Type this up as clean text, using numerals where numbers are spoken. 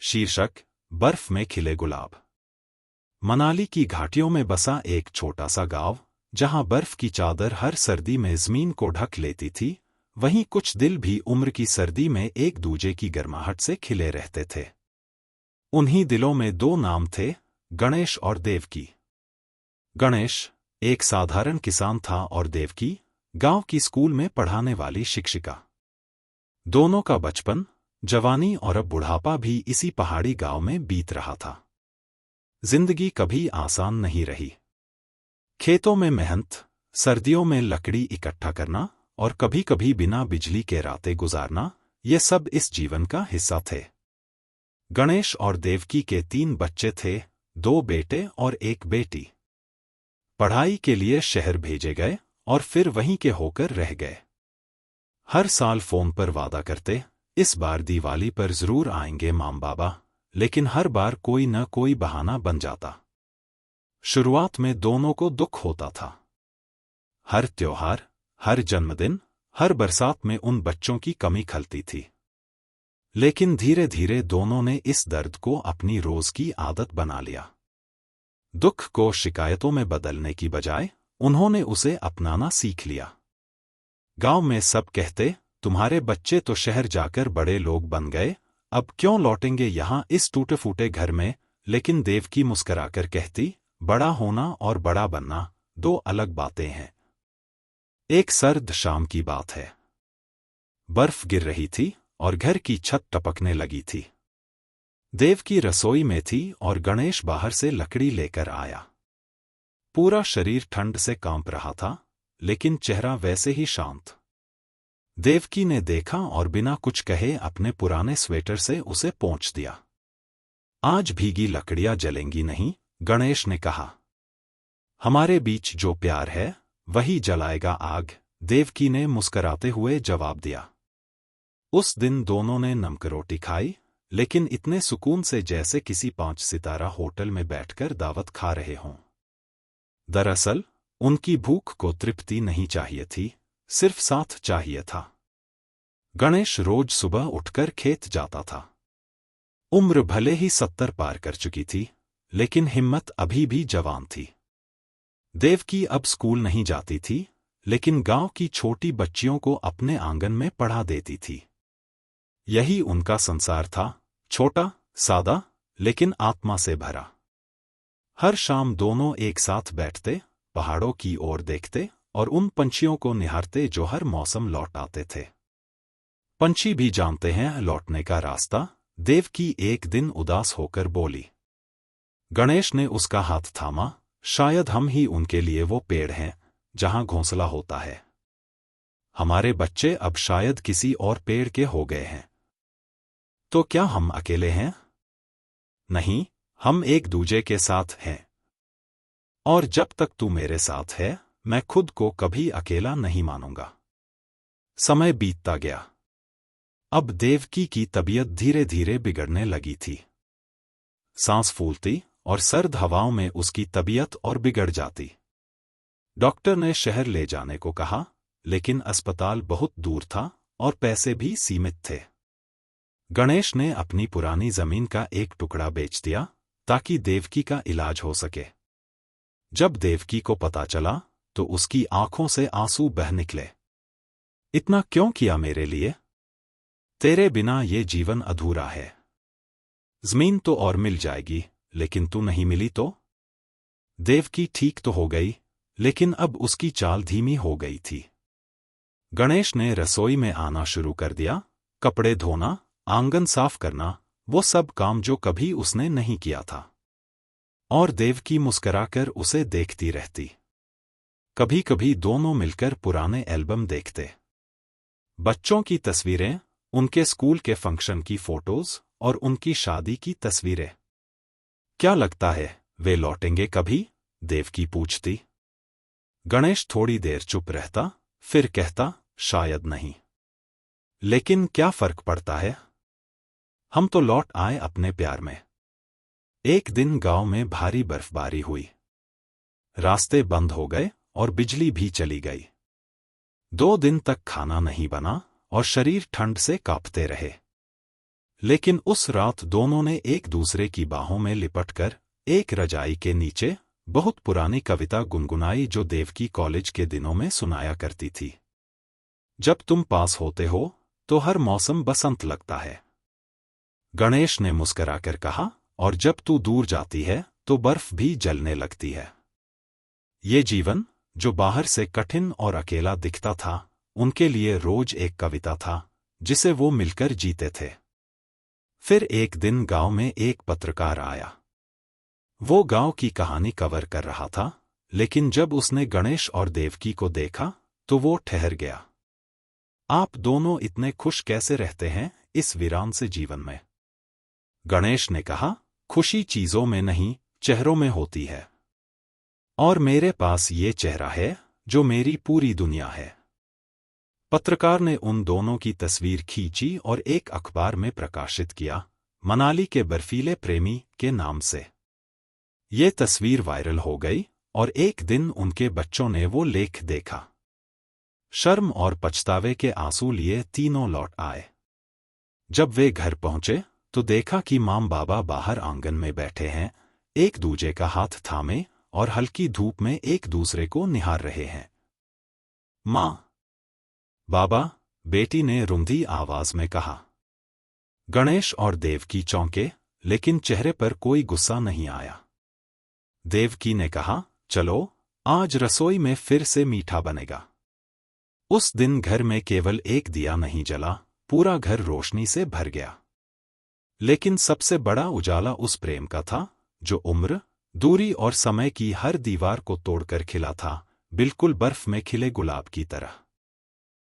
शीर्षक बर्फ में खिले गुलाब। मनाली की घाटियों में बसा एक छोटा सा गांव, जहां बर्फ की चादर हर सर्दी में जमीन को ढक लेती थी, वहीं कुछ दिल भी उम्र की सर्दी में एक दूजे की गर्माहट से खिले रहते थे। उन्हीं दिलों में दो नाम थे, गणेश और देवकी। गणेश एक साधारण किसान था और देवकी गांव की स्कूल में पढ़ाने वाली शिक्षिका। दोनों का बचपन, जवानी और अब बुढ़ापा भी इसी पहाड़ी गांव में बीत रहा था। जिंदगी कभी आसान नहीं रही। खेतों में मेहनत, सर्दियों में लकड़ी इकट्ठा करना और कभी कभी बिना बिजली के रातें गुजारना, ये सब इस जीवन का हिस्सा थे। गणेश और देवकी के 3 बच्चे थे, 2 बेटे और 1 बेटी। पढ़ाई के लिए शहर भेजे गए और फिर वहीं के होकर रह गए। हर साल फोन पर वादा करते, इस बार दिवाली पर जरूर आएंगे माम बाबा, लेकिन हर बार कोई न कोई बहाना बन जाता। शुरुआत में दोनों को दुख होता था। हर त्योहार, हर जन्मदिन, हर बरसात में उन बच्चों की कमी खलती थी। लेकिन धीरे धीरे दोनों ने इस दर्द को अपनी रोज की आदत बना लिया। दुख को शिकायतों में बदलने की बजाय उन्होंने उसे अपनाना सीख लिया। गांव में सब कहते, तुम्हारे बच्चे तो शहर जाकर बड़े लोग बन गए, अब क्यों लौटेंगे यहां इस टूटे फूटे घर में। लेकिन देवकी मुस्कराकर कहती, बड़ा होना और बड़ा बनना 2 अलग बातें हैं। एक सर्द शाम की बात है। बर्फ गिर रही थी और घर की छत टपकने लगी थी। देवकी रसोई में थी और गणेश बाहर से लकड़ी लेकर आया। पूरा शरीर ठंड से कांप रहा था, लेकिन चेहरा वैसे ही शांत। देवकी ने देखा और बिना कुछ कहे अपने पुराने स्वेटर से उसे पोंछ दिया। आज भीगी लकड़ियां जलेंगी नहीं, गणेश ने कहा। हमारे बीच जो प्यार है वही जलाएगा आग, देवकी ने मुस्कराते हुए जवाब दिया। उस दिन दोनों ने नमक रोटी खाई, लेकिन इतने सुकून से जैसे किसी 5 सितारा होटल में बैठकर दावत खा रहे हों। दरअसल उनकी भूख को तृप्ति नहीं चाहिए थी, सिर्फ साथ चाहिए था। गणेश रोज सुबह उठकर खेत जाता था। उम्र भले ही 70 पार कर चुकी थी, लेकिन हिम्मत अभी भी जवान थी। देवकी अब स्कूल नहीं जाती थी, लेकिन गांव की छोटी बच्चियों को अपने आंगन में पढ़ा देती थी। यही उनका संसार था, छोटा, सादा, लेकिन आत्मा से भरा। हर शाम दोनों एक साथ बैठते, पहाड़ों की ओर देखते और उन पंछियों को निहारते जो हर मौसम लौट आते थे। पंछी भी जानते हैं लौटने का रास्ता, देवकी एक दिन उदास होकर बोली। गणेश ने उसका हाथ थामा, शायद हम ही उनके लिए वो पेड़ हैं जहां घोंसला होता है। हमारे बच्चे अब शायद किसी और पेड़ के हो गए हैं। तो क्या हम अकेले हैं? नहीं, हम एक दूजे के साथ हैं। और जब तक तू मेरे साथ है, मैं खुद को कभी अकेला नहीं मानूंगा। समय बीतता गया। अब देवकी की तबीयत धीरे धीरे बिगड़ने लगी थी। सांस फूलती और सर्द हवाओं में उसकी तबीयत और बिगड़ जाती। डॉक्टर ने शहर ले जाने को कहा, लेकिन अस्पताल बहुत दूर था और पैसे भी सीमित थे। गणेश ने अपनी पुरानी जमीन का एक टुकड़ा बेच दिया ताकि देवकी का इलाज हो सके। जब देवकी को पता चला तो उसकी आंखों से आंसू बह निकले। इतना क्यों किया मेरे लिए? तेरे बिना ये जीवन अधूरा है। जमीन तो और मिल जाएगी, लेकिन तू नहीं मिली तो? देवकी ठीक तो हो गई, लेकिन अब उसकी चाल धीमी हो गई थी। गणेश ने रसोई में आना शुरू कर दिया, कपड़े धोना, आंगन साफ करना, वो सब काम जो कभी उसने नहीं किया था। और देवकी मुस्कराकर उसे देखती रहती। कभी कभी दोनों मिलकर पुराने एल्बम देखते। बच्चों की तस्वीरें, उनके स्कूल के फंक्शन की फोटोज और उनकी शादी की तस्वीरें। क्या लगता है वे लौटेंगे कभी? देवकी पूछती। गणेश थोड़ी देर चुप रहता, फिर कहता, शायद नहीं। लेकिन क्या फर्क पड़ता है? हम तो लौट आए अपने प्यार में। एक दिन गांव में भारी बर्फबारी हुई। रास्ते बंद हो गए और बिजली भी चली गई। 2 दिन तक खाना नहीं बना और शरीर ठंड से कांपते रहे। लेकिन उस रात दोनों ने एक दूसरे की बाहों में लिपटकर एक रजाई के नीचे बहुत पुरानी कविता गुनगुनाई जो देवकी कॉलेज के दिनों में सुनाया करती थी। जब तुम पास होते हो तो हर मौसम बसंत लगता है, गणेश ने मुस्कराकर कहा, और जब तू दूर जाती है तो बर्फ भी जलने लगती है। ये जीवन, जो बाहर से कठिन और अकेला दिखता था, उनके लिए रोज एक कविता था जिसे वो मिलकर जीते थे। फिर एक दिन गांव में एक पत्रकार आया। वो गांव की कहानी कवर कर रहा था, लेकिन जब उसने गणेश और देवकी को देखा तो वो ठहर गया। आप दोनों इतने खुश कैसे रहते हैं इस वीरान से जीवन में? गणेश ने कहा, खुशी चीजों में नहीं, चेहरों में होती है। और मेरे पास ये चेहरा है जो मेरी पूरी दुनिया है। पत्रकार ने उन दोनों की तस्वीर खींची और एक अखबार में प्रकाशित किया, मनाली के बर्फीले प्रेमी के नाम से। ये तस्वीर वायरल हो गई और एक दिन उनके बच्चों ने वो लेख देखा। शर्म और पछतावे के आंसू लिए तीनों लौट आए। जब वे घर पहुंचे तो देखा कि माम बाबा बाहर आंगन में बैठे हैं, एक दूजे का हाथ थामे और हल्की धूप में एक दूसरे को निहार रहे हैं। मां, बाबा, बेटी ने रुंधी आवाज में कहा। गणेश और देवकी चौंके, लेकिन चेहरे पर कोई गुस्सा नहीं आया। देवकी ने कहा, चलो, आज रसोई में फिर से मीठा बनेगा। उस दिन घर में केवल एक दिया नहीं जला, पूरा घर रोशनी से भर गया। लेकिन सबसे बड़ा उजाला उस प्रेम का था जो उम्र, दूरी और समय की हर दीवार को तोड़कर खिला था, बिल्कुल बर्फ में खिले गुलाब की तरह।